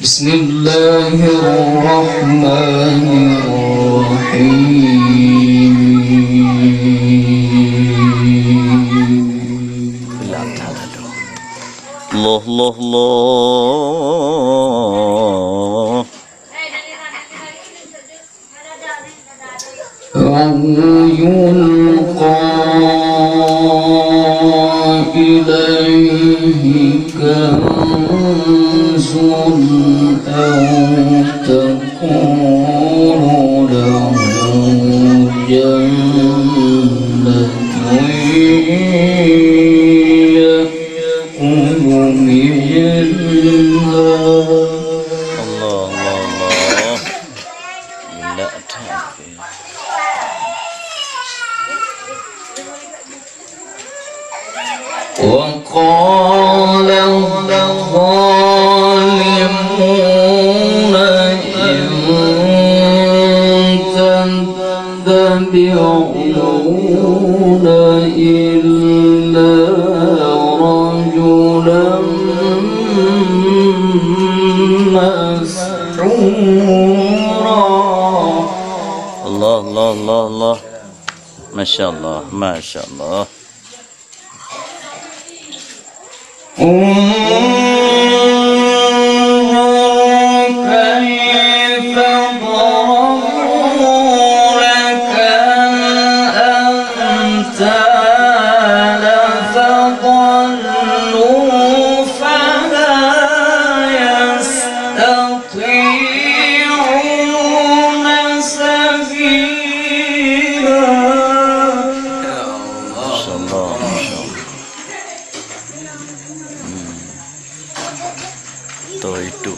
بسم الله الرحمن الرحيم. الله الله الله. أو يلقى إليه كنز أو تكون له جنة يأكل منها. الله الله الله. لا تعرف. وقال الظالمون إن تتبعون إلا رجلا مسحورا. الله الله الله الله. ما شاء الله ما شاء الله. كيف ضربوا لك الأمثال فضلوا فلا يستطيعون سبيلا. ما شاء الله ما شاء الله. itu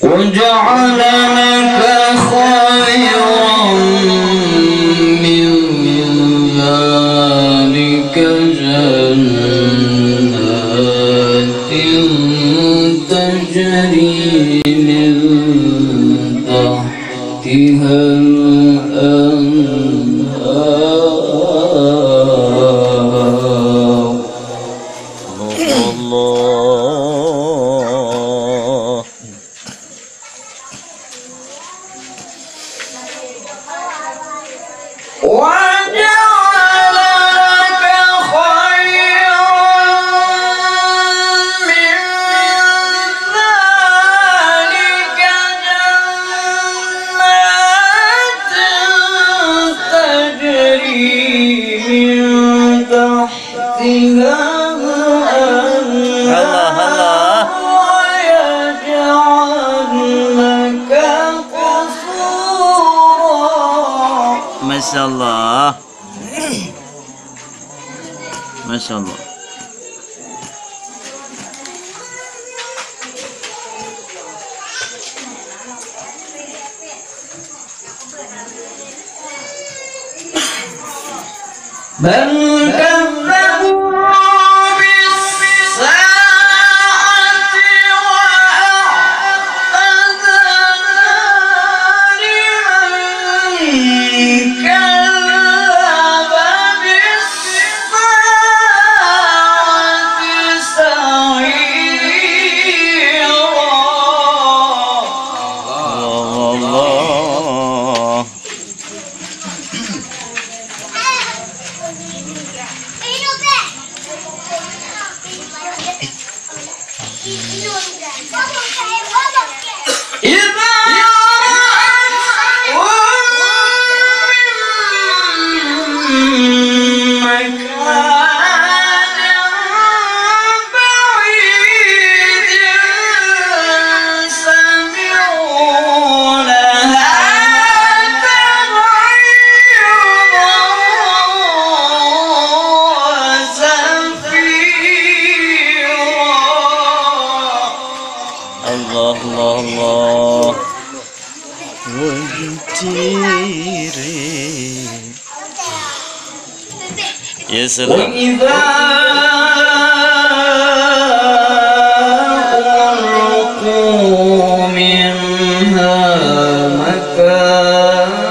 وجعل لك خيرا من ذلك جنات تجري من تحتها الأنهار. الله. وجعل لك خيرا من ذلك جنات تجري من تحتها الأنهار ويجعل لك قصورا. ما شاء الله ما شاء الله. بل كذبوا بالساعة وأعتدنا لمن كذب بالساعة سعيرا. الله. Allah Allah Allah. Wajiri. Ya salam. وإذا ألقوا منها مكانا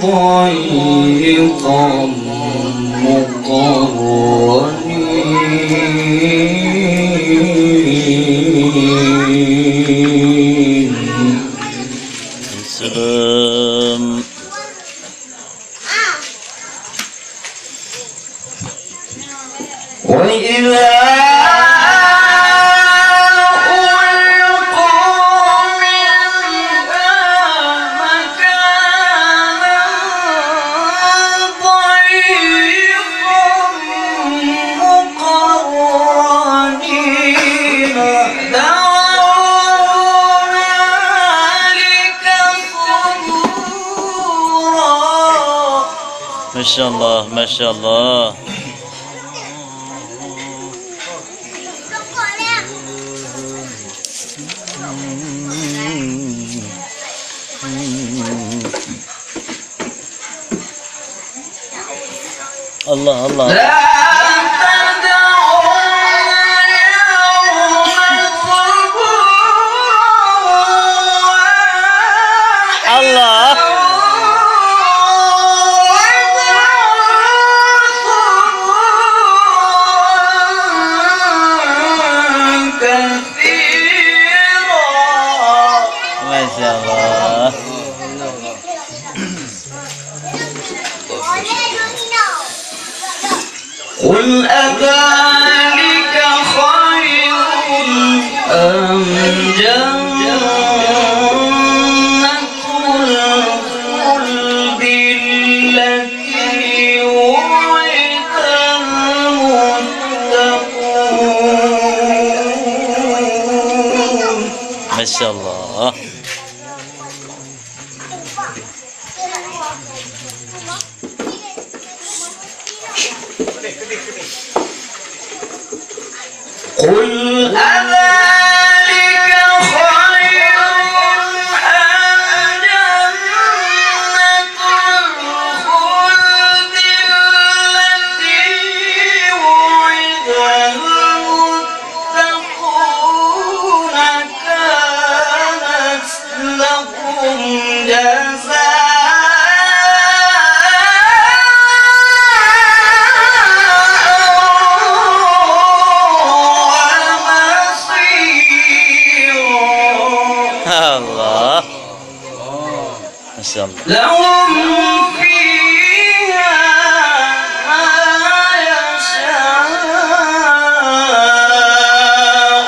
ضيقا مقرنين Salam. وإذا Masya Allah, Masya Allah. Allah Allah. Allah. Masya Allah. قل أذلك خير أم جنة الخلد التي وعد المتقون Masya Allah. قل أذلك خير أم جنة الخلد التي وعد المتقون كانت لكم Allah. Masya Allah. لهم فيها ما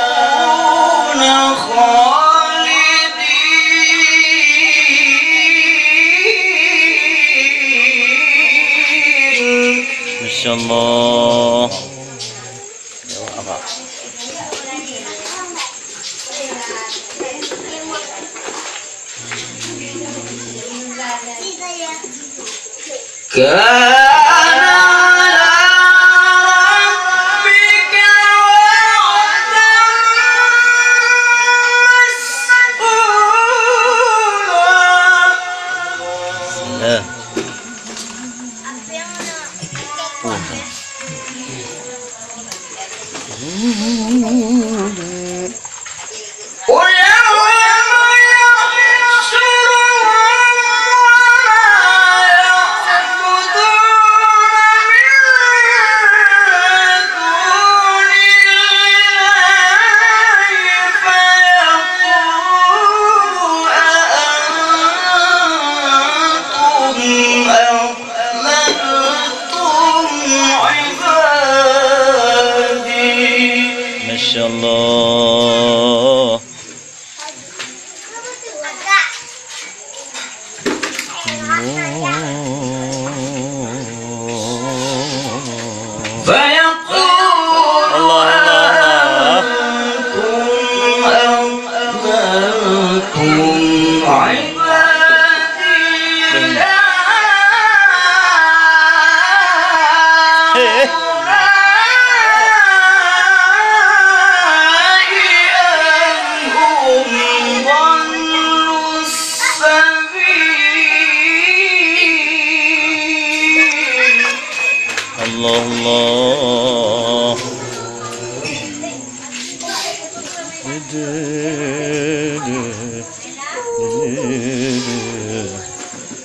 يشاءون خالدين Masya Allah. كان على ربك وعدا مسئولا Salam. ويوم يحشرهم ولا يعبدون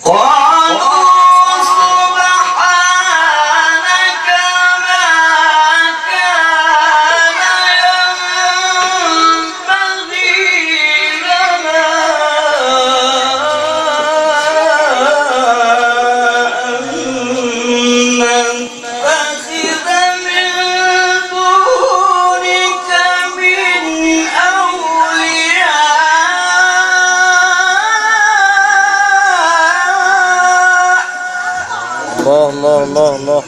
قالوا سبحانك ما كان ينبغي لنا أن نتخذ من دونك من أولياء. الله الله الله الله.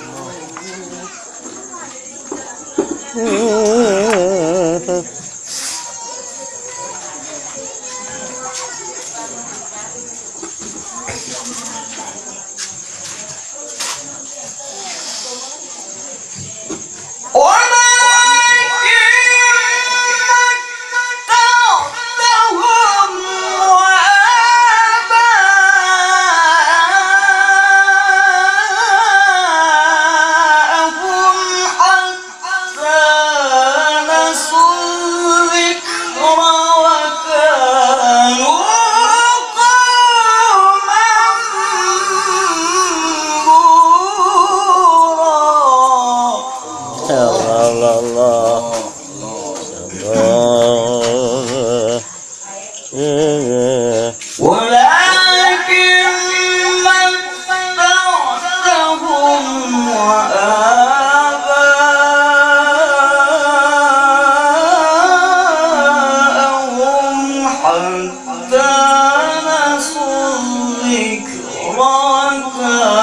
ولكن متعتهم وآباءهم حتى نسوا الذكر وكانوا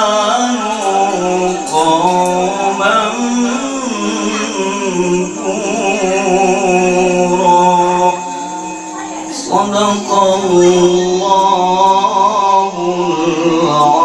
قوما بورا. صدق الله العظيم.